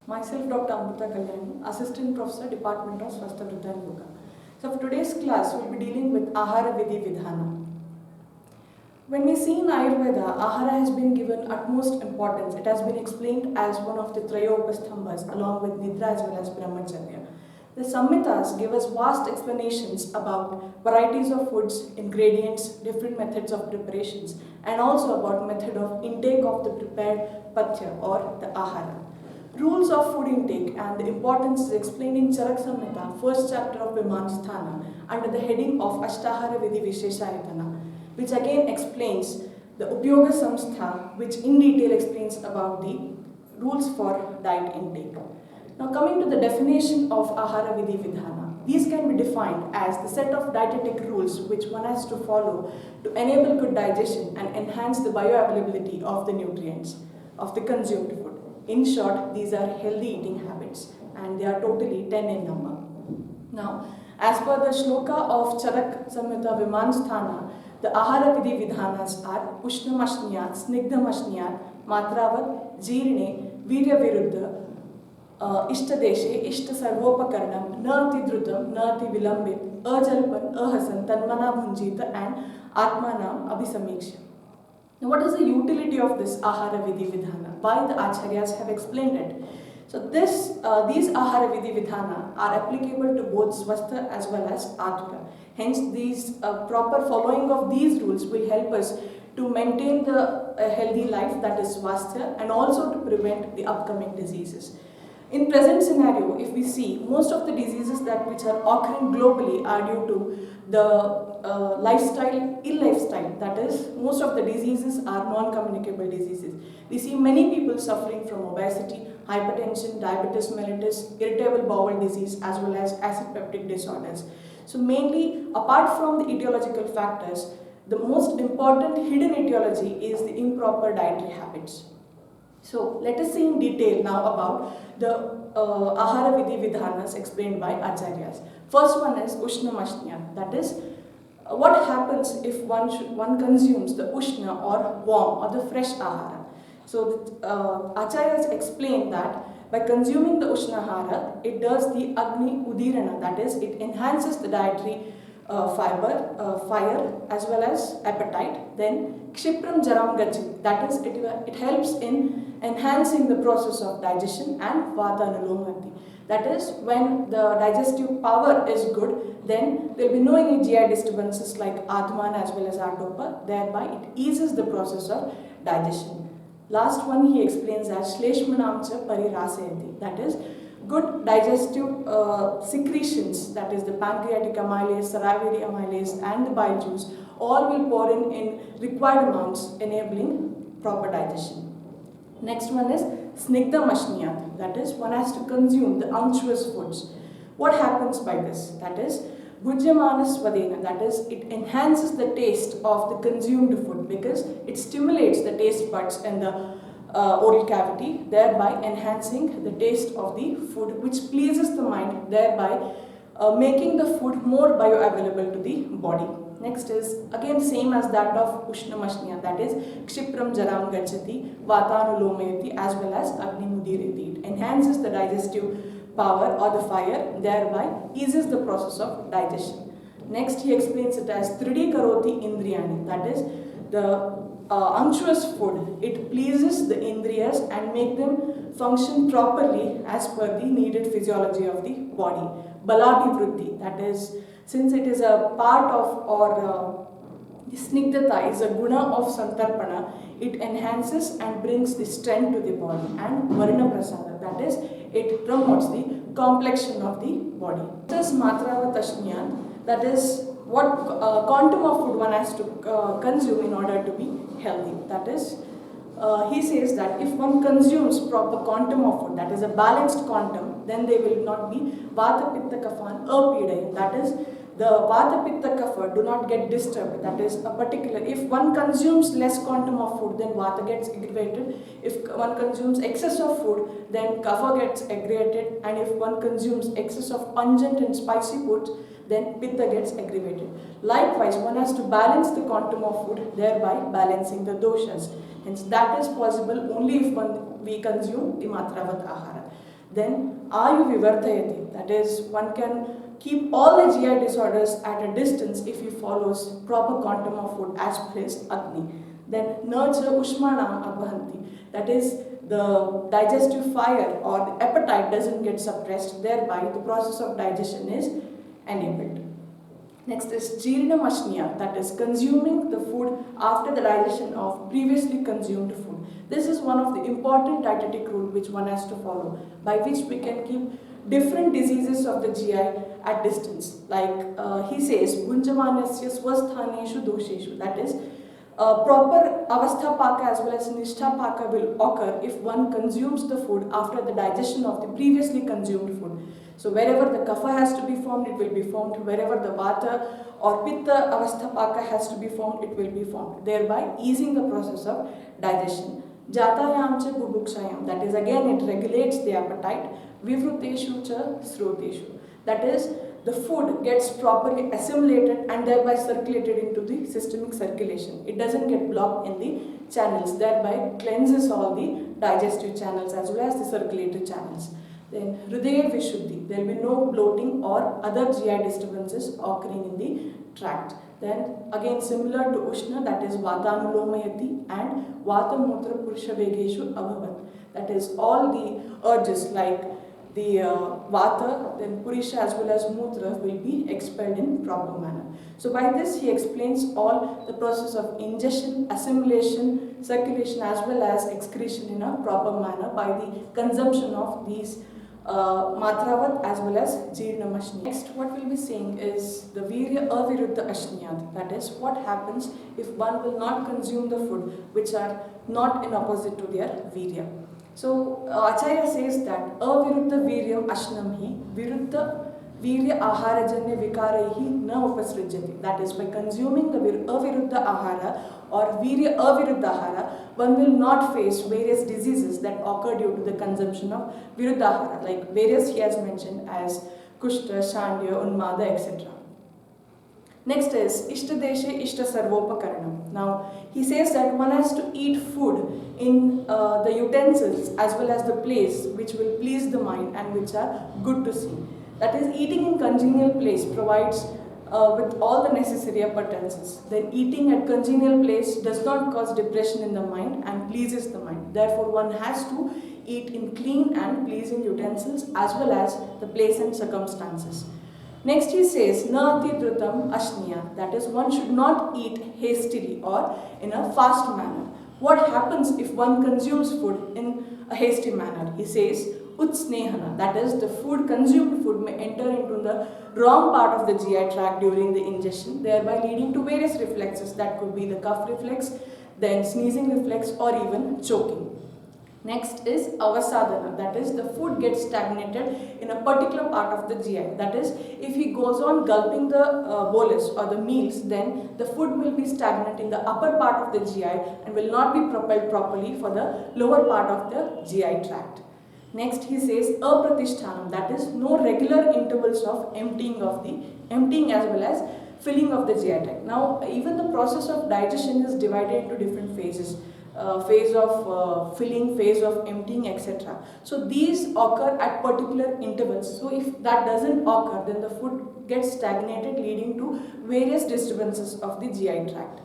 Myself, Dr. Assistant Professor, Department of Swasthya Vriddha and Yoga. So for today's class, we'll be dealing with Ahara, Vidhi, Vidhana. When we see in Ayurveda, Ahara has been given utmost importance. It has been explained as one of the Trayopasthambhas along with Nidra as well as Brahmacharya. The Samhitas give us vast explanations about varieties of foods, ingredients, different methods of preparations, and also about method of intake of the prepared pathya or the Ahara. Rules of food intake and the importance is explained in Charak Samhita, first chapter of Vimansthana, under the heading of Ashtahara Vidhi Visheshayatana, which again explains the Upyoga Samstha, which in detail explains about the rules for diet intake. Now coming to the definition of Ahara Vidhi Vidhana, these can be defined as the set of dietetic rules which one has to follow to enable good digestion and enhance the bioavailability of the nutrients of the consumed food. In short, these are healthy eating habits and they are totally 10 in number. Now, as per the shloka of Charak Samhita Vimansthana, the Ahara Vidhi Vidhanas are Ushnamashniyat, Snigdhamashniyat, Matravat, Jirne, Virya Viruddha, Ishtadeshe, Ishta Sarvopakarnam, Na Ati Dhrutam, Na Ati Vilambit, Ajalpan, Ahasan, Tanmana Bhunjita and Atmanam Abhisamiksha. Now, what is the utility of this Ahara Vidhi Vidhana? Why the Acharyas have explained it. So these Ahara Vidhi Vidhana are applicable to both Swasthya as well as Atura. Hence, these proper following of these rules will help us to maintain the healthy life, that is Swasthya, and also to prevent the upcoming diseases. In present scenario, if we see, most of the diseases which are occurring globally are due to the ill lifestyle. That is, most of the diseases are non-communicable diseases. We see many people suffering from obesity, hypertension, diabetes mellitus, irritable bowel disease, as well as acid peptic disorders. So mainly, apart from the etiological factors, the most important hidden etiology is the improper dietary habits. So let us see in detail now about the Ahara Vidhi Vidhanas explained by Acharyas. First one is Ushnamashniyat, that is, what happens if one consumes the Ushna or warm or the fresh Ahara. So Acharyas explain that by consuming the Ushnahara, it does the Agni Udirana, that is, it enhances the dietary fire as well as appetite. Then Kshipram Jaram Gachi, that is, it helps in enhancing the process of digestion, and Vata Nulomati. That is, when the digestive power is good, then there will be no any GI disturbances like Atmana as well as Atopa, thereby it eases the process of digestion. Last one he explains as Shleshmanamcha Parirasayati, that is, good digestive secretions, that is the pancreatic amylase, salivary amylase and the bile juice, all will pour in required amounts, enabling proper digestion. Next one is Snigdha Mashniyat, that is, one has to consume the unctuous foods. What happens by this? That is, Bhujyamana Swadena, that is, it enhances the taste of the consumed food because it stimulates the taste buds in the oral cavity, thereby enhancing the taste of the food, which pleases the mind, thereby making the food more bioavailable to the body. Next is again same as that of Ushnamashniyat, that is Kshipram Jaram Gachati, Vatanulomayati as well as Agni Mudirati. It enhances the digestive power or the fire, thereby eases the process of digestion. Next he explains it as Tridi Karoti Indriyani, that is the unctuous food. It pleases the Indriyas and make them function properly as per the needed physiology of the body. Balabhivruddhi, that is, since it is a part of or Snigdhata is a guna of Santarpana, it enhances and brings the strength to the body. And Varna Prasada, that is, it promotes the complexion of the body. This is Matravatashnyat, that is, what quantum of food one has to consume in order to be healthy. That is, he says that if one consumes proper quantum of food, that is a balanced quantum, then they will not be Vata Pitta Kafan Apidaya. That is, the Vata Pitta Kapha do not get disturbed. That is a particular, if one consumes less quantum of food, then Vata gets aggravated. If one consumes excess of food, then Kapha gets aggravated. And if one consumes excess of pungent and spicy foods, then Pitta gets aggravated. Likewise, one has to balance the quantum of food, thereby balancing the doshas. Hence, that is possible only if we consume the Matravat Ahara. Then Ayu Vivardhayati, that is, one can keep all the GI disorders at a distance if he follows proper quantum of food as per his Agni. Then Nurture Ushmanam Abhanti, that is, the digestive fire or the appetite doesn't get suppressed, thereby the process of digestion is enabled. Next is Jirna Mashniya, that is consuming the food after the digestion of previously consumed food. This is one of the important dietetic rules which one has to follow, by which we can keep different diseases of the GI at distance. Like he says, Bunjamanasya swasthaneshu dosheshu, that is, proper avastha paka as well as nishtha paka will occur if one consumes the food after the digestion of the previously consumed food. So wherever the kapha has to be formed, it will be formed. Wherever the vata or pitta avastha paka has to be formed, it will be formed, thereby easing the process of digestion. Jatayam cha bubukshayam, that is, again it regulates the appetite. Vivruteshu cha sroteshu, that is, the food gets properly assimilated and thereby circulated into the systemic circulation. It doesn't get blocked in the channels, thereby cleanses all the digestive channels as well as the circulatory channels. Then Hridaya Vishuddhi, there will be no bloating or other GI disturbances occurring in the tract. Then again similar to Ushna, that is Vatanulomayati, and Vata Mutra Purusha Vegeshu Abhavat, that is, all the urges like the Vata, then Purusha as well as Mutra will be expelled in proper manner. So by this he explains all the process of ingestion, assimilation, circulation as well as excretion in a proper manner by the consumption of these Matravat as well as Jirna Mashni. Next, what we'll be saying is the Virya Aviruddha Ashniyat, that is, what happens if one will not consume the food which are not in opposite to their Virya. So Acharya says that Aviruddha Viryam Ashnam hi Viruddha Virya Ahara Janya Vikaraihi na upasrijyati, that is, by consuming the Aviruddha Ahara or Virya Aviruddha Ahara, one will not face various diseases that occur due to the consumption of Viruddha Ahara, like various he has mentioned as Kushta, Shandya, Unmada, etc. Next is Ishtadeshe Ishta Sarvopakaranam. Now he says that one has to eat food in the utensils as well as the place which will please the mind and which are good to see. That is, eating in congenial place provides with all the necessary appurtenances. Then eating at congenial place does not cause depression in the mind and pleases the mind. Therefore, one has to eat in clean and pleasing utensils as well as the place and circumstances. Next he says, Na ati dhrutam ashniya, that is, one should not eat hastily or in a fast manner. What happens if one consumes food in a hasty manner? He says, Utsnehana, that is, the consumed food may enter into the wrong part of the GI tract during the ingestion, thereby leading to various reflexes. That could be the cough reflex, then sneezing reflex, or even choking. Next is avasadana, that is, the food gets stagnated in a particular part of the GI. That is, if he goes on gulping the bolus or the meals, then the food will be stagnant in the upper part of the GI and will not be propelled properly for the lower part of the GI tract. Next he says apratishtanam, that is, no regular intervals of emptying as well as filling of the GI tract. Now even the process of digestion is divided into different phases. Phase of filling, phase of emptying, etc. So these occur at particular intervals. So if that doesn't occur, then the food gets stagnated, leading to various disturbances of the GI tract.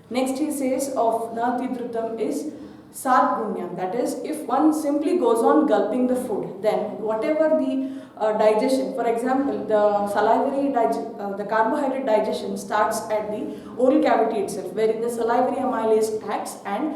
Next he says of Nati Dhrutam is Sat Gunyam, that is, if one simply goes on gulping the food, then whatever the digestion, for example, the salivary the carbohydrate digestion starts at the oral cavity itself, wherein the salivary amylase acts and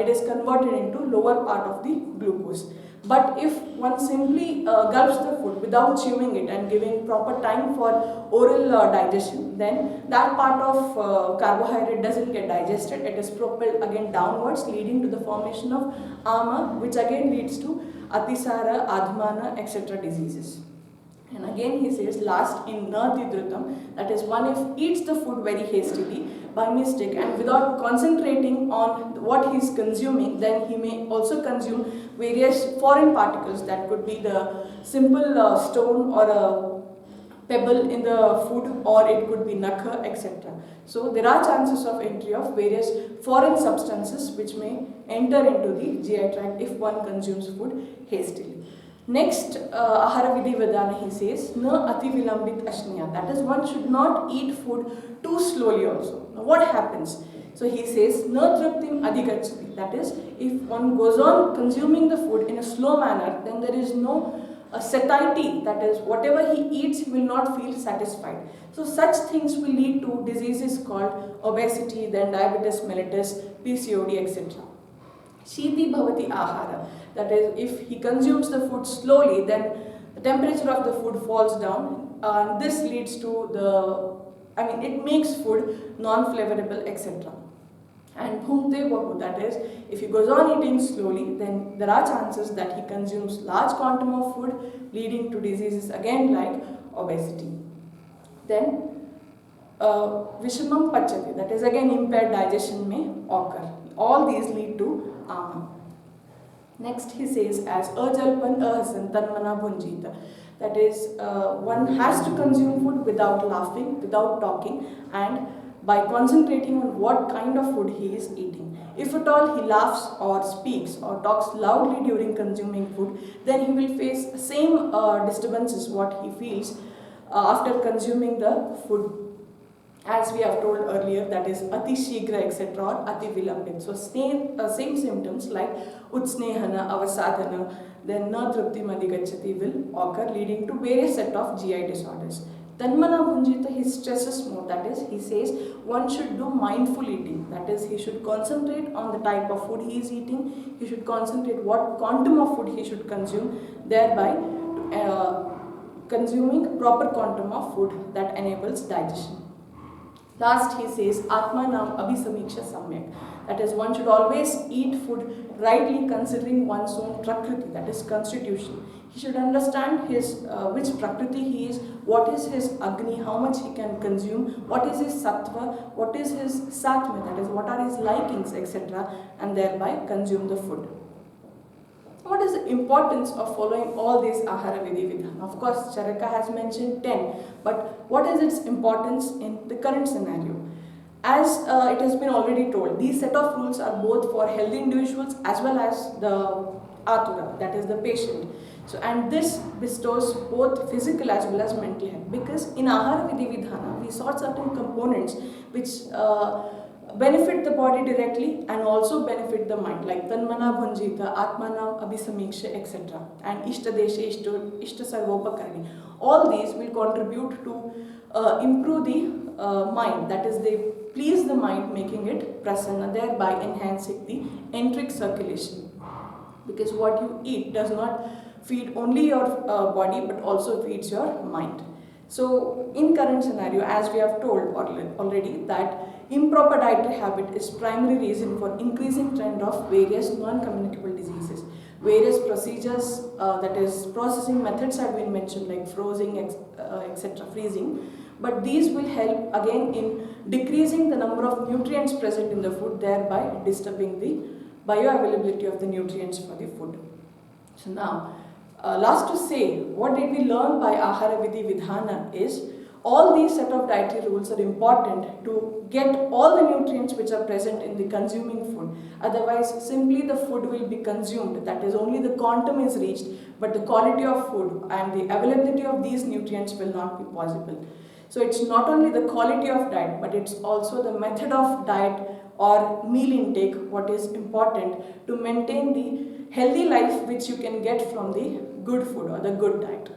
it is converted into lower part of the glucose. But if one simply gulps the food without chewing it and giving proper time for oral digestion, then that part of carbohydrate doesn't get digested. It is propelled again downwards, leading to the formation of ama, which again leads to atisara, adhmana, etc. diseases. And again he says last in Nati Dhrutam, that is, one if eats the food very hastily by mistake and without concentrating on what he is consuming, then he may also consume various foreign particles. That could be the simple stone or a pebble in the food, or it could be nakha, etc. So there are chances of entry of various foreign substances which may enter into the GI tract if one consumes food hastily. Next, Ahara Vidhi Vidhana, he says, Na ati vilambit ashniya. That is, one should not eat food too slowly also. Now what happens? So he says, Na triptim adhigachati. That is, if one goes on consuming the food in a slow manner, then there is no satiety. That is, whatever he eats, he will not feel satisfied. So such things will lead to diseases called obesity, then diabetes mellitus, PCOD, etc. Shiti bhavati ahara. That is, if he consumes the food slowly, then the temperature of the food falls down. This leads to it makes food non-flavorable, etc. And bhumte bahu, that is, if he goes on eating slowly, then there are chances that he consumes large quantum of food, leading to diseases again like obesity. Then, vishamam pachati, that is again impaired digestion may occur. All these lead to ama. Next he says, as ajalpan ahasan tanmana bhunjita. That is, one has to consume food without laughing, without talking, and by concentrating on what kind of food he is eating. If at all he laughs or speaks or talks loudly during consuming food, then he will face the same disturbances what he feels after consuming the food. As we have told earlier, that is ati shigra, etc. or ati vilambit. So same symptoms like utsnehana, avasadhana, then na tripti madhigachati will occur, leading to various set of GI disorders. Tanmana bhunjita, he stresses more. That is, he says one should do mindful eating. That is, he should concentrate on the type of food he is eating. He should concentrate what quantum of food he should consume, thereby consuming proper quantum of food that enables digestion. Last, he says, Atmanam abhisamiksha samyak. That is, one should always eat food rightly considering one's own prakriti, that is constitution. He should understand his which prakriti he is, what is his agni, how much he can consume, what is his sattva, what is his satma, that is, what are his likings, etc. and thereby consume the food. What is the importance of following all these Ahara Vidhi Vidhana? Of course, Charaka has mentioned 10, but what is its importance in the current scenario? As it has been already told, these set of rules are both for healthy individuals as well as the Atura, that is the patient. So, and this bestows both physical as well as mental health, because in Ahara Vidhi Vidhana, we saw certain components which benefit the body directly and also benefit the mind, like Tanmana Bhunjita, Atmana Abhisamiksha, etc. and Ishtadesha, Ishta Sarvopakarni. All these will contribute to improve the mind, that is, they please the mind, making it prasanna, thereby enhancing the enteric circulation. Because what you eat does not feed only your body but also feeds your mind. So, in current scenario, as we have told already, that improper dietary habit is primary reason for increasing trend of various non-communicable diseases. Various procedures, that is processing methods have been mentioned, like freezing, etc. freezing. But these will help again in decreasing the number of nutrients present in the food, thereby disturbing the bioavailability of the nutrients for the food. So now, last to say, what did we learn by Ahara Vidhi Vidhana is, all these set of dietary rules are important to get all the nutrients which are present in the consuming food. Otherwise, simply the food will be consumed, that is, only the quantum is reached, but the quality of food and the availability of these nutrients will not be possible. So it's not only the quality of diet, but it's also the method of diet or meal intake what is important to maintain the healthy life which you can get from the good food or the good diet.